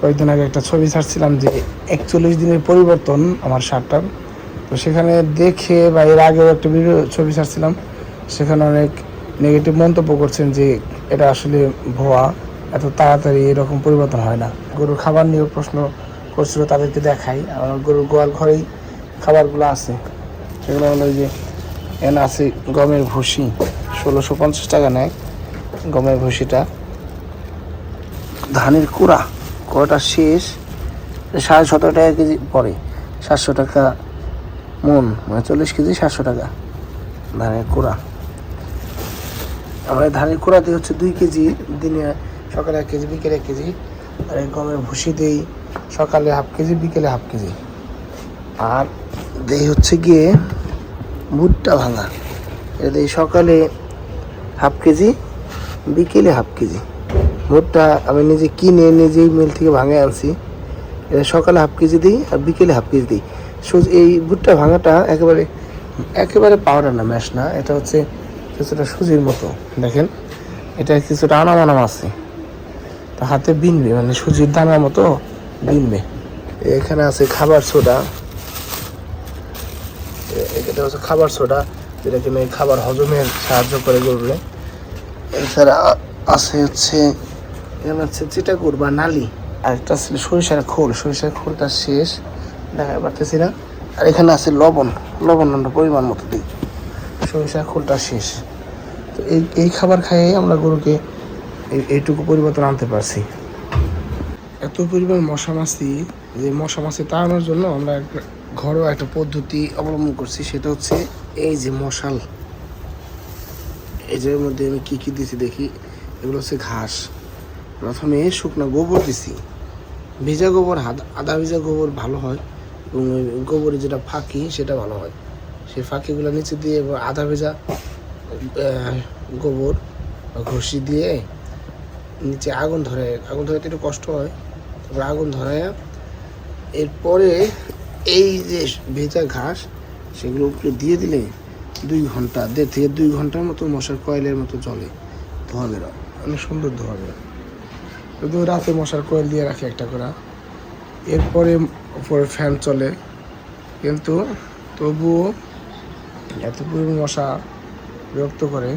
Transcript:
কয়েকদিন আগে একটা ছবি ছাড়ছিলাম যে 41 দিনের পরিবর্তন আমার শার্টটার। তো সেখানে দেখে বা এর আগেও একটা ভিডিও ছবি ছাড়ছিলাম, সেখানে অনেক নেগেটিভ মন্তব্য করছেন যে এটা আসলে ভুয়া, এত তাড়াতাড়ি এরকম পরিবর্তন হয় না। গরুর খাবার নিয়েও প্রশ্ন করছিল, তাদেরকে দেখাই আমার গরুর গোয়াল ঘরেই খাবারগুলো আছে। সেগুলো হলো যে এখানে আছে গমের ভুসি, 1650 টাকা নেয় গমের ভুসিটা। ধানের কুড়াটা শেষ, 17.5 টাকা কেজি পড়ে, 700 টাকা মন, মানে 40 কেজি 700 টাকা ধানের কুড়া। আমরা ধানের কুড়া দিয়ে হচ্ছে 2 কেজি দিনে, সকালে 1 কেজি বিকেলে 1 কেজি। আর এই গমের ভুসি দিই সকালে 1/2 কেজি বিকেলে 1/2 কেজি। আর দেই হচ্ছে গিয়ে ভুট্টা ভাঙা, এটা দিই সকালে 1/2 কেজি বিকেলে 1/2 কেজি। ভুট্টা আমি নিজে কিনে নিজেই মিল থেকে ভাঙে আনছি, এটা সকালে 1/2 কেজি দিই আর বিকেলে 1/2 কেজি দিই। এই ভুট্টা ভাঙাটা একেবারে পাউডার না, ম্যাশ না, এটা হচ্ছে কিছুটা সুজির মতো। দেখেন এটা কিছুটা আনাম আছে, তা হাতে বিনবে, মানে সুজির দানার মতো বিনবে। এখানে আছে খাবার সোডা, এটা হচ্ছে খাবার সোডা, যেটা কিনা খাবার হজমের সাহায্য করে গরুরে। এছাড়া আছে হচ্ছে এখানে হচ্ছে চিটাগুড় বা নালি, আর একটা ছিল সরিষার খোলটা শেষ, দেখা পারতেছি না। আর এখানে আছে লবণ আমরা পরিমাণ মতো দিই, সরিষার খোলটা শেষ। তো এই খাবার খাইয়ে আমরা গরুকে এইটুকু পরিবর্তন আনতে পারছি। এত পরিমাণ মশা মাছি, যে মশা মাছি তাড়ানোর জন্য আমরা ঘরোয়া একটা পদ্ধতি অবলম্বন করছি, সেটা হচ্ছে এই যে মশাল। এই যে মধ্যে আমি কী দিয়েছি দেখি, এগুলো হচ্ছে ঘাস। প্রথমে শুকনো গোবর দিছি, ভেজা গোবর, আদা ভেজা গোবর ভালো হয়, এবং ওই গোবরের যেটা ফাঁকি সেটা ভালো হয়। সেই ফাঁকিগুলো নিচে দিয়ে এবং আদা ভেজা গোবর বা ঘষি দিয়ে নিচে আগুন ধরে একটু কষ্ট হয়, তারপর আগুন ধরায় এরপরে এই যে ভেজা ঘাস সেগুলো উপরে দিয়ে দিলে 1.5 থেকে 2 ঘন্টার মতো মশার কয়েলের মতো জলে ধোয়া বেরোয়, অনেক সুন্দর ধোয়া বেরোয়। যদি রাতে মশার কয়েল দিয়ে রাখি একটা করে, এরপরে উপরে ফ্যান চলে, কিন্তু তবুও এত পরিমাণ মশা বিরক্ত করে।